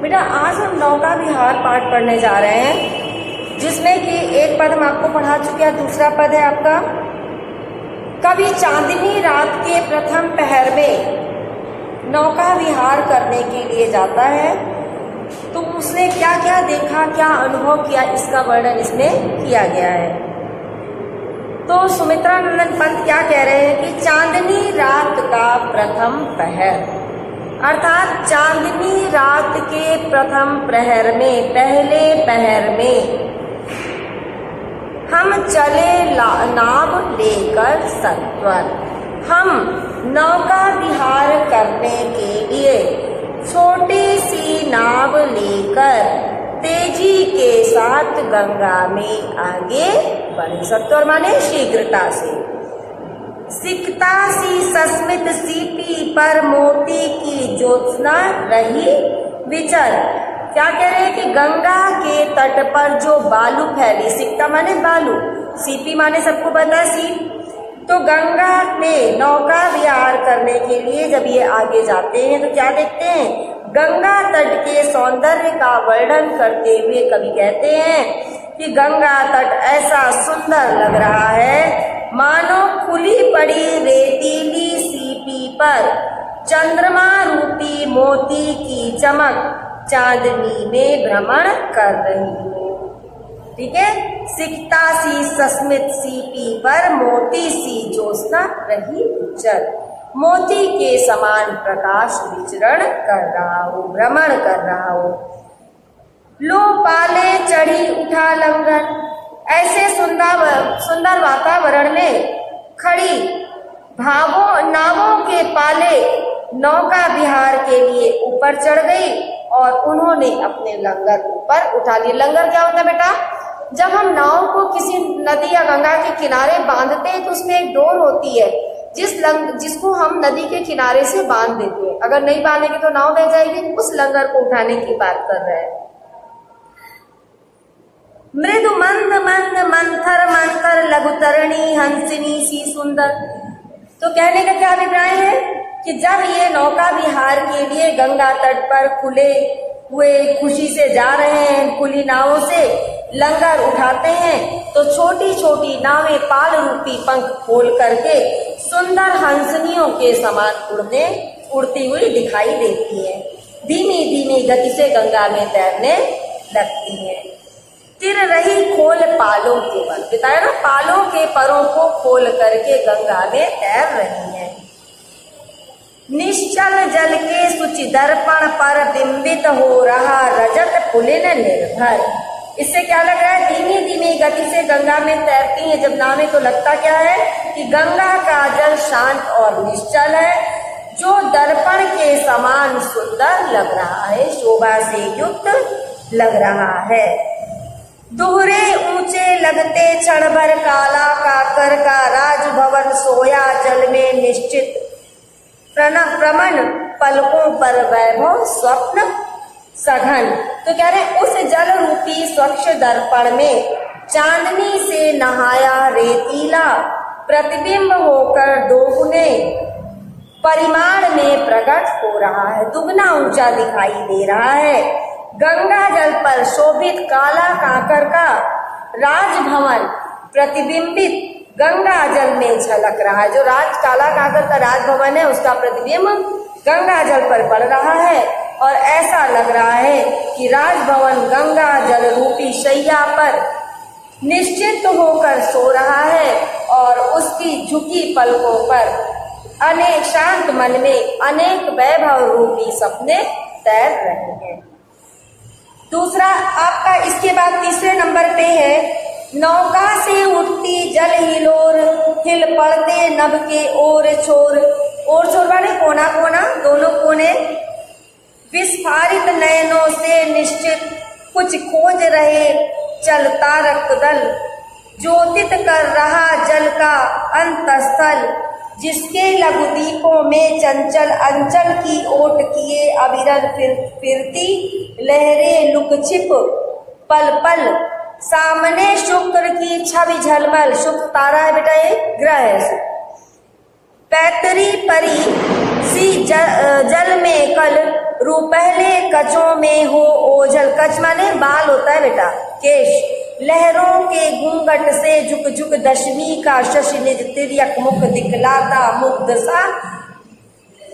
बेटा आज हम नौका विहार पाठ पढ़ने जा रहे हैं, जिसमें कि एक पद हम आपको पढ़ा चुके हैं। दूसरा पद है आपका, कभी चांदनी रात के प्रथम पहर में नौका विहार करने के लिए जाता है तो उसने क्या क्या देखा, क्या अनुभव किया, इसका वर्णन इसमें किया गया है। तो सुमित्रानंदन पंत क्या कह रहे हैं कि चांदनी रात का प्रथम पहर, अर्थात चांदनी रात के प्रथम प्रहर में, पहले पहर में हम चले नाव लेकर सत्वर, हम नौका विहार करने के लिए छोटी सी नाव लेकर तेजी के साथ गंगा में आगे बढ़े। सत्वर माने शीघ्रता से। सिकता सी सस्मित सीपी पर मोती की ज्योत्सना रही विचर। क्या कह रहे हैं कि गंगा के तट पर जो बालू फैली, सिकता माने बालू, सीपी माने सबको पता है सीप। तो गंगा में नौका विहार करने के लिए जब ये आगे जाते हैं तो क्या देखते हैं, गंगा तट के सौंदर्य का वर्णन करते हुए कवि कहते हैं कि गंगा तट ऐसा सुंदर लग रहा है मानो खुली पड़ी रेतीली सीपी पर चंद्रमा रूपी मोती की चमक चांदनी में भ्रमण कर रही हो। ठीक है, सिकता सी सस्मित सीपी पर मोती सी ज्योत्सना रही उज्जल, मोती के समान प्रकाश विचरण कर रहा हो, भ्रमण कर रहा हो। लो पाले चढ़ी उठा लंगर, ऐसे सुंदर वातावरण में खड़ी नावों के पाले नौका विहार के लिए ऊपर चढ़ गई और उन्होंने अपने लंगर ऊपर उठा लिए। लंगर क्या होता है बेटा? जब हम नाव को किसी नदी या गंगा के किनारे बांधते हैं तो उसमें एक डोर होती है जिसको हम नदी के किनारे से बांध देते हैं। अगर नहीं बांधेंगे तो नाव बह जाएगी। उस लंगर को उठाने की बात कर रहे हैं। मृदु मंद मंद मंथर मंथर लघुतरणी हंसिनी सी सुंदर। तो कहने का क्या अभिप्राय है कि जब ये नौका विहार के लिए गंगा तट पर खुले हुए खुशी से जा रहे हैं, खुली नावों से लंगर उठाते हैं तो छोटी छोटी नावें पाल रूपी पंख खोल करके सुंदर हंसनियों के समान उड़ती हुई दिखाई देती है। धीमी धीमी गति से गंगा में तैरने लगती है। तिर रही खोल पालों के बल, बताया ना, पालों के परों को खोल करके गंगा में तैर रही है। निश्चल जल के सुचि दर्पण पर बिंबित हो रहा रजत पुलिन निर्भर। इससे क्या लग रहा है, धीमी धीमी गति से गंगा में तैरती है जब नावें, तो लगता क्या है कि गंगा का जल शांत और निश्चल है, जो दर्पण के समान सुंदर लग रहा है, शोभा से युक्त लग रहा है। दोहरे ऊंचे लगते क्षण भर काला काकर का राजभवन सोया जल में निश्चित प्रमन पलकों पर वैभव स्वप्न सघन। तो कह रहे उस जल रूपी स्वच्छ दर्पण में चांदनी से नहाया रेतीला प्रतिबिंब होकर दोगुने परिमाण में प्रकट हो रहा है, दुगना ऊंचा दिखाई दे रहा है। गंगा जल पर शोभित काला काकर का राजभवन प्रतिबिंबित गंगा जल में झलक रहा है। जो काला काकर का राजभवन है उसका प्रतिबिंब गंगा जल पर पड़ रहा है और ऐसा लग रहा है कि राजभवन गंगा जल रूपी शैया पर निश्चित होकर सो रहा है और उसकी झुकी पलकों पर अनेक शांत मन में अनेक वैभव रूपी सपने तैर रहे हैं। दूसरा आपका इसके बाद तीसरे नंबर पे है, नौका से उठती जल हिलोर हिल पड़ते नभ के ओर छोर। ओर छोर माने कोना कोना, दोनों कोने। विस्फारित नयनों से निश्चित कुछ खोज रहे चलता रक्तदल, ज्योतित कर रहा जल का अंतस्थल, जिसके लघु दीपों में चंचल अंचल की ओट किए अविरल फिरती लहरें लुक छिप पल पल, सामने शुक्र की छवि झलमल। शुक्र तारा है बेटा, ये ग्रह है। पैतरी परी सी जल में कल रूपहले कचों में हो ओझल। कच माने बाल होता है बेटा, केश। लहरों के घूंघट से झुक झुक दशमी का शशि निज तिर्यक मुख दिखलाता मुग्ध सा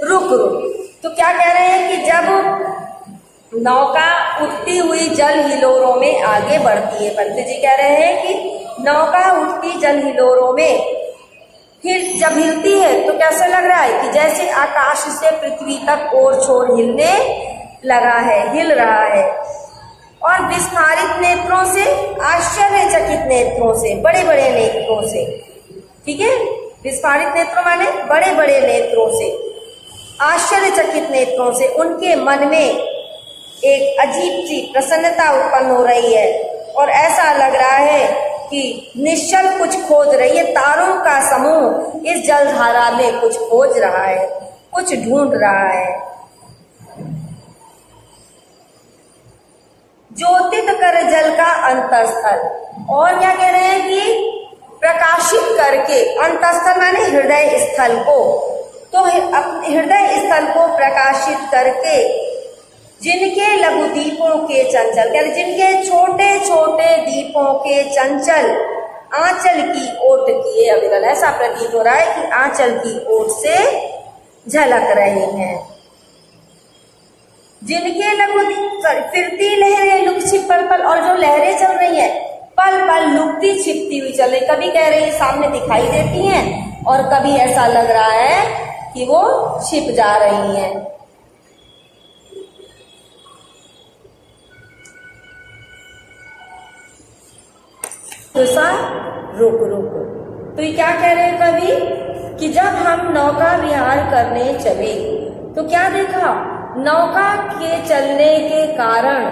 रुक रुक। तो क्या कह रहे हैं कि जब नौका उठती हुई जल हिलोरों में आगे बढ़ती है, पंत जी कह रहे हैं कि नौका उठती जल हिलोरों में जब हिलती है तो कैसा लग रहा है कि जैसे आकाश से पृथ्वी तक ओर छोर हिलने लगा है, हिल रहा है। और विस्फारित नेत्रों से, आश्चर्यचकित नेत्रों से, बड़े बड़े नेत्रों से, ठीक है, विस्फारित नेत्रों माने बड़े बड़े नेत्रों से, आश्चर्यचकित नेत्रों से उनके मन में एक अजीब सी प्रसन्नता उत्पन्न हो रही है और ऐसा लग रहा है कि निश्चल कुछ खोज रही है। तारों का समूह इस जलधारा में कुछ खोज रहा है, कुछ ढूंढ रहा है। ज्योतित कर जल का अंतस्थल, और क्या कह रहे हैं कि प्रकाशित करके, अंतस्थल माने हृदय स्थल को, तो हृदय स्थल को प्रकाशित करके जिनके लघु दीपों के चंचल, कह रहे जिनके छोटे छोटे दीपों के चंचल आंचल की ओट किए अविरल। ऐसा प्रतीत हो रहा है कि आंचल की ओट से झलक रहे हैं। जिनके लघु फिरती लहरें लुक छिप पल पल, और जो लहरें चल रही हैं पल पल लुकती छिपती हुई चल रही, कभी कह रही है सामने दिखाई देती हैं और कभी ऐसा लग रहा है कि वो छिप जा रही हैं। रुक रुक। तो ये क्या कह रहे हैं कवि कि जब हम नौका विहार करने चले तो क्या देखा, नौका के चलने के कारण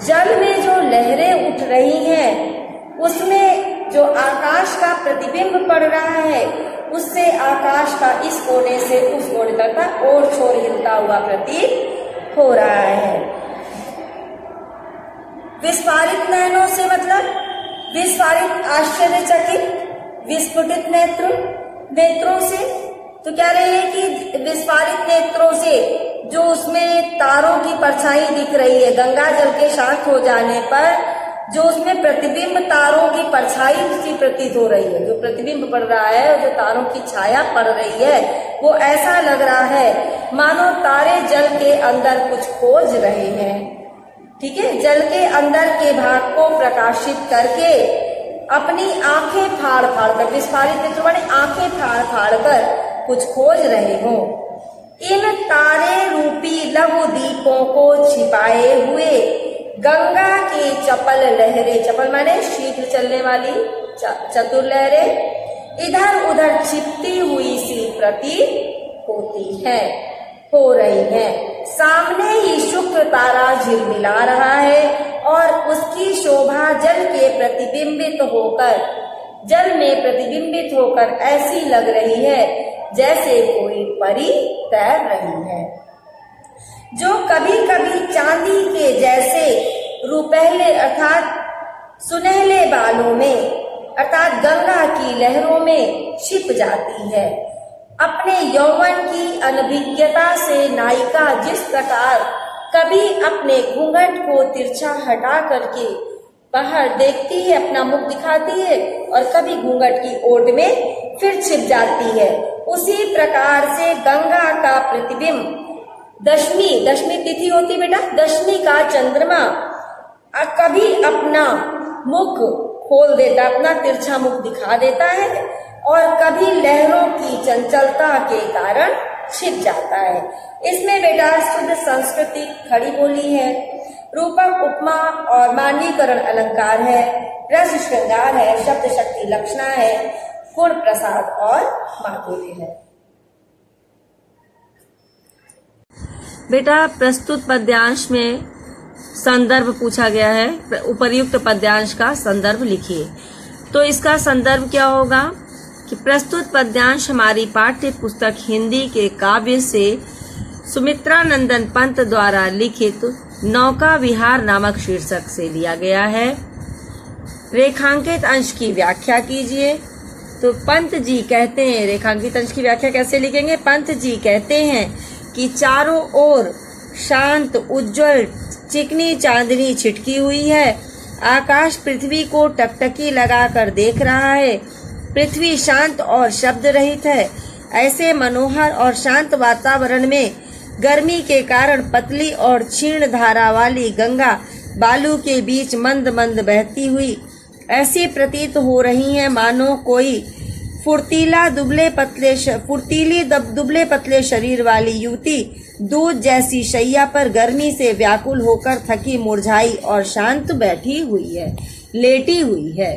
जल में जो लहरें उठ रही हैं उसमें जो आकाश का प्रतिबिंब पड़ रहा है उससे आकाश का इस कोने से उस कोने तक का ओर छोर हिलता हुआ प्रतीत हो रहा है। विस्फारित नयनों से मतलब विस्फारित आश्चर्यचकित विस्फुटित नेत्रों से, तो कह रहे हैं कि विस्फारित नेत्रों से जो उसमें तारों की परछाई दिख रही है, गंगा जल के शांत हो जाने पर जो उसमें प्रतिबिंब तारों की परछाई सी प्रतीत हो रही है, जो प्रतिबिंब पड़ रहा है, जो तारों की छाया पड़ रही है, वो ऐसा लग रहा है मानो तारे जल के अंदर कुछ खोज रहे हैं। ठीक है, जल के अंदर के भाग को प्रकाशित करके अपनी आंखें फाड़ फाड़ कर, विस्फारित नेत्र माने आंखें फाड़ फाड़ कर कुछ खोज रहे हो। इन तारे रूपी लघु दीपों को छिपाए हुए गंगा की चपल लहरें, चपल माने शीघ्र चलने वाली चतुर लहरें इधर उधर छिपती हुई सी प्रतीत होती है, हो रही है। सामने ही शुक्र तारा झिलमिला रहा है और उसकी शोभा जल के प्रतिबिंबित होकर, जल में प्रतिबिंबित होकर ऐसी लग रही है जैसे कोई परी तैर रही है, जो कभी कभी चांदी के जैसे रुपहले अर्थात सुनहले बालों में अर्थात गंगा की लहरों में छिप जाती है। अपने यौवन की अनभिज्ञता से नायिका जिस प्रकार कभी अपने घूंघट को तिरछा हटा करके बाहर देखती है, अपना मुख दिखाती है और कभी घूंघट की ओट में फिर छिप जाती है, उसी प्रकार से गंगा का प्रतिबिंब दशमी तिथि होती बेटा, दशमी का चंद्रमा कभी अपना मुख खोल देता, अपना तिरछा मुख दिखा देता है और कभी लहरों की चंचलता के कारण छिप जाता है। इसमें बेटा शुद्ध संस्कृति खड़ी बोली है, रूपक उपमा और मानवीकरण अलंकार है, रस श्रृंगार है, शब्द शक्ति लक्षणा है, गुण प्रसाद और माधुर्य है। बेटा प्रस्तुत पद्यांश में संदर्भ पूछा गया है, उपर्युक्त पद्यांश का संदर्भ लिखिए। तो इसका संदर्भ क्या होगा कि प्रस्तुत पद्यांश हमारी पाठ्य पुस्तक हिंदी के काव्य से सुमित्रा नंदन पंत द्वारा लिखित नौका विहार नामक शीर्षक से लिया गया है। रेखांकित अंश की व्याख्या कीजिए। तो पंत जी कहते हैं, रेखांकित अंश की व्याख्या कैसे लिखेंगे? पंत जी कहते हैं कि चारों ओर शांत उज्जवल चिकनी चांदनी छिटकी हुई है। आकाश पृथ्वी को टकटकी लगाकर देख रहा है। पृथ्वी शांत और शब्द रहित है। ऐसे मनोहर और शांत वातावरण में गर्मी के कारण पतली और क्षीण धारा वाली गंगा बालू के बीच मंद मंद बहती हुई ऐसी प्रतीत हो रही है मानो कोई फुर्तीली दुबले पतले शरीर वाली युवती दूध जैसी शैया पर गर्मी से व्याकुल होकर थकी मुरझाई और शांत बैठी हुई है, लेटी हुई है।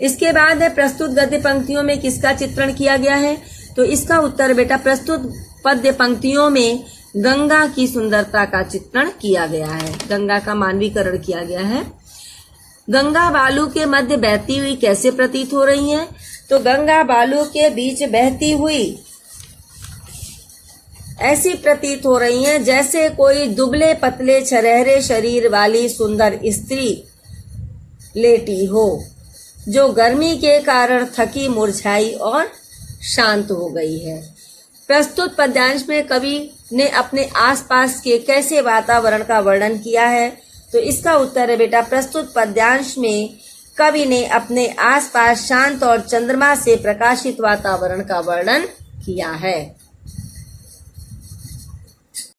इसके बाद है प्रस्तुत गद्य पंक्तियों में किसका चित्रण किया गया है? तो इसका उत्तर बेटा प्रस्तुत पद्य पंक्तियों में गंगा की सुंदरता का चित्रण किया गया है, गंगा का मानवीकरण किया गया है। गंगा बालू के मध्य बहती हुई कैसे प्रतीत हो रही है? तो गंगा बालू के बीच बहती हुई ऐसी प्रतीत हो रही है जैसे कोई दुबले पतले छरहरे शरीर वाली सुंदर स्त्री लेटी हो, जो गर्मी के कारण थकी मुरझाई और शांत हो गई है। प्रस्तुत पद्यांश में कवि ने अपने आसपास के कैसे वातावरण का वर्णन किया है? तो इसका उत्तर है बेटा प्रस्तुत पद्यांश में कवि ने अपने आसपास शांत और चंद्रमा से प्रकाशित वातावरण का वर्णन किया है।